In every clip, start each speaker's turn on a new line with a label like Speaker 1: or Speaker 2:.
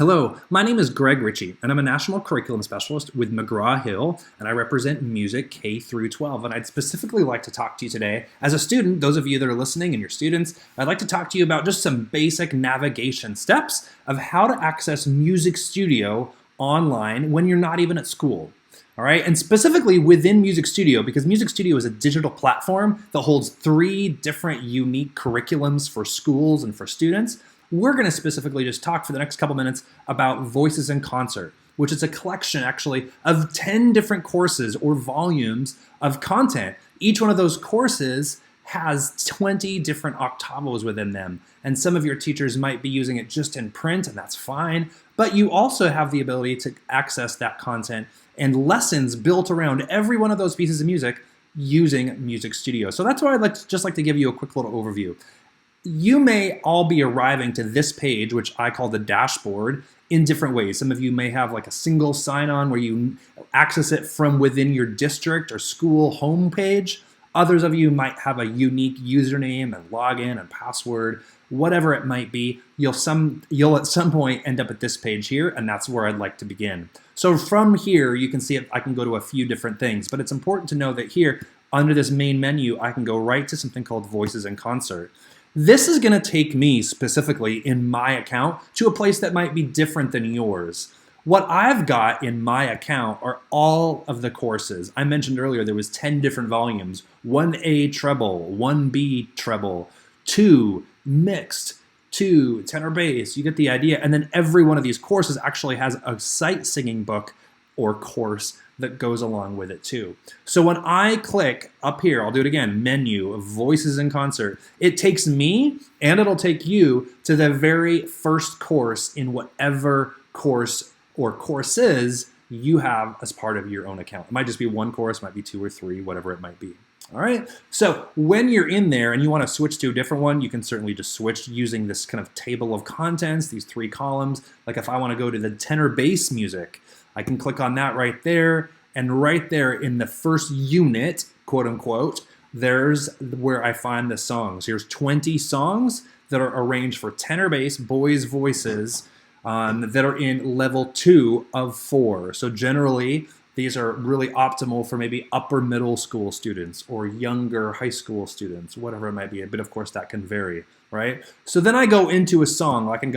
Speaker 1: Hello, my name is Greg Ritchie, and I'm a National Curriculum Specialist with McGraw-Hill, and I represent music K through 12. And I'd specifically like to talk to you today, as a student, those of you that are listening and you're students, I'd like to talk to you about just some basic navigation steps of how to access Music Studio online when you're not even at school. All right, and specifically within Music Studio, because Music Studio is a digital platform that holds 3 different unique curriculums for schools and for students. We're going to specifically just talk for the next couple minutes about Voices in Concert, which is a collection actually of 10 different courses or volumes of content. Each one of those courses has 20 different octavos within them. And some of your teachers might be using it just in print, and that's fine. But you also have the ability to access that content and lessons built around every one of those pieces of music using Music Studio. So that's why I'd like to give you a quick little overview. You may all be arriving to this page, which I call the dashboard, in different ways. Some of you may have like a single sign-on where you access it from within your district or school homepage. Others of you might have a unique username and login and password, whatever it might be. You'll at some point end up at this page here, and that's where I'd like to begin. So from here, you can see I can go to a few different things, but it's important to know that here, under this main menu, I can go right to something called Voices in Concert. This is going to take me specifically in my account to a place that might be different than yours. What I've got in my account are all of the courses. I mentioned earlier there was 10 different volumes, 1A treble, 1B treble, 2 mixed, 2 tenor bass. You get the idea. And then every one of these courses actually has a sight singing book or course that goes along with it too. So when I click up here, I'll do it again, menu, Voices in Concert, it takes me and it'll take you to the very first course in whatever course or courses you have as part of your own account. It might just be one course, it might be 2 or 3, whatever it might be. All right, so when you're in there and you want to switch to a different one, you can certainly just switch using this kind of table of contents, these 3 columns. Like if I want to go to the tenor bass music, I can click on that right there, and right there in the first unit, quote unquote, there's where I find the songs. Here's 20 songs that are arranged for tenor bass, boys' voices, that are in level 2 of 4. So generally, these are really optimal for maybe upper middle school students or younger high school students, whatever it might be. But of course, that can vary, right? So then I go into a song. I can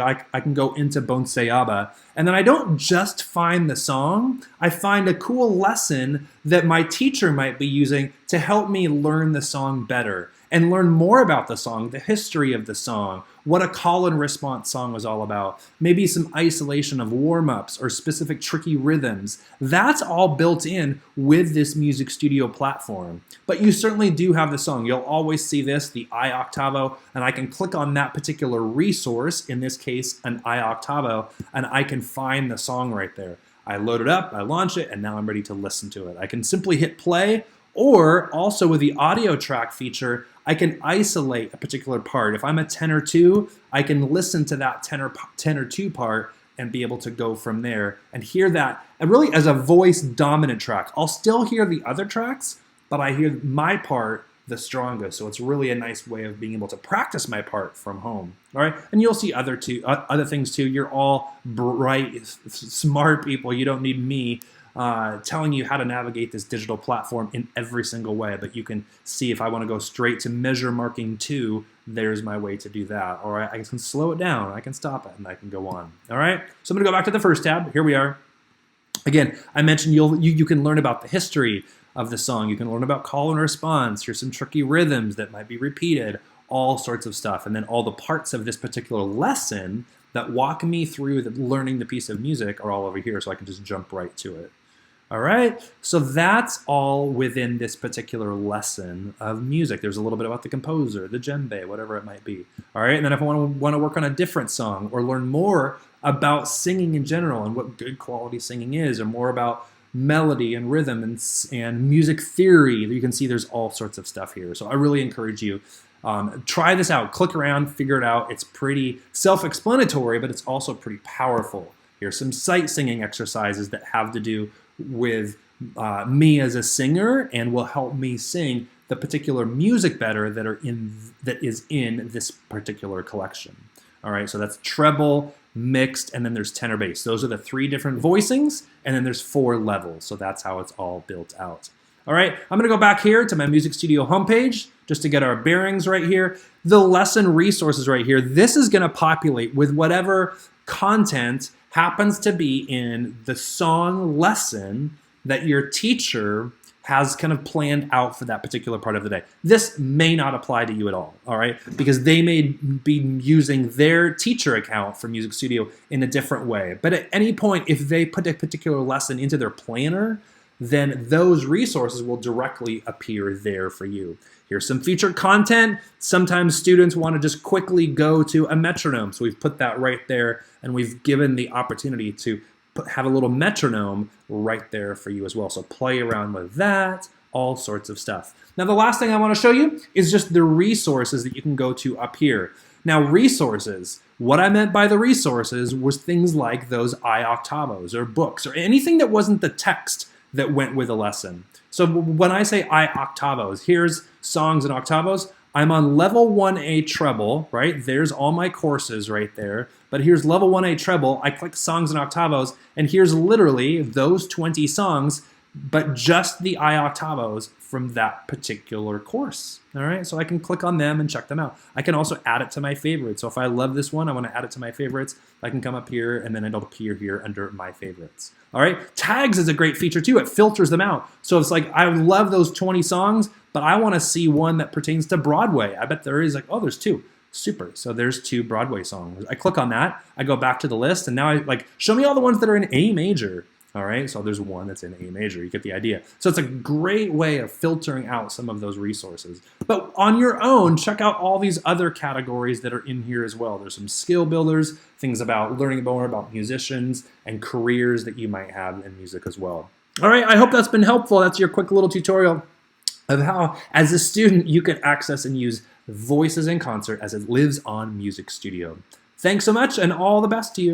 Speaker 1: go into Bonseaba, and then I don't just find the song. I find a cool lesson that my teacher might be using to help me learn the song better and learn more about the song, the history of the song, what a call and response song was all about, maybe some isolation of warm-ups or specific tricky rhythms. That's all built in with this Music Studio platform. But you certainly do have the song. You'll always see this, the I octavo, and I can click on that particular resource, in this case, an I octavo, and I can find the song right there. I load it up, I launch it, and now I'm ready to listen to it. I can simply hit play, or also with the audio track feature, I can isolate a particular part. If I'm a tenor 2, I can listen to that tenor 2 part and be able to go from there and hear that, and really as a voice dominant track. I'll still hear the other tracks, but I hear my part the strongest. So it's really a nice way of being able to practice my part from home. All right, and you'll see other things too. You're all bright, smart people. You don't need me telling you how to navigate this digital platform in every single way, but you can see if I want to go straight to measure marking 2, there's my way to do that. All right, I can slow it down, I can stop it, and I can go on. All right, so I'm going to go back to the first tab. Here we are. Again, I mentioned you can learn about the history of the song. You can learn about call and response. Here's some tricky rhythms that might be repeated, all sorts of stuff. And then all the parts of this particular lesson that walk me through learning the piece of music are all over here, so I can just jump right to it. All right, so that's all within this particular lesson of music. There's a little bit about the composer, the djembe, whatever it might be. All right, and then if I want to work on a different song or learn more about singing in general and what good quality singing is, or more about melody and rhythm and music theory, you can see there's all sorts of stuff here. So I really encourage you, try this out, click around, figure it out. It's pretty self-explanatory, but it's also pretty powerful. Here's some sight singing exercises that have to do with me as a singer and will help me sing the particular music better that is in this particular collection. All right, so that's treble, mixed, and then there's tenor bass. Those are the 3 different voicings, and then there's 4 levels. So that's how it's all built out. All right, I'm gonna go back here to my Music Studio homepage just to get our bearings right here. The lesson resources right here, this is gonna populate with whatever content happens to be in the song lesson that your teacher has kind of planned out for that particular part of the day. This may not apply to you at all right? Because they may be using their teacher account for Music Studio in a different way. But at any point, if they put a particular lesson into their planner, then those resources will directly appear there for you. Here's some featured content. Sometimes students want to just quickly go to a metronome. So we've put that right there, and we've given the opportunity to have a little metronome right there for you as well. So play around with that, all sorts of stuff. Now, the last thing I want to show you is just the resources that you can go to up here. Now, resources, what I meant by the resources was things like those ioctavos or books or anything that wasn't the text that went with a lesson. So when I say ioctavos, here's songs in octavos. I'm on level 1A treble, right? There's all my courses right there. But here's level 1A treble. I click songs in octavos, and here's literally those 20 songs, but just the ioctavos from that particular course. All right, so I can click on them and check them out. I can also add it to my favorites. So if I love this one, I want to add it to my favorites. I can come up here, and then it'll appear here under my favorites. All right, tags is a great feature too. It filters them out. So it's like, I love those 20 songs, but I want to see one that pertains to Broadway. I bet there is like, oh, there's 2. Super. So there's 2 Broadway songs. I click on that. I go back to the list, and now I like, show me all the ones that are in A major. All right, so there's one that's in A major. You get the idea. So it's a great way of filtering out some of those resources. But on your own, check out all these other categories that are in here as well. There's some skill builders, things about learning more about musicians and careers that you might have in music as well. All right, I hope that's been helpful. That's your quick little tutorial of how, as a student, you can access and use Voices in Concert as it lives on Music Studio. Thanks so much, and all the best to you.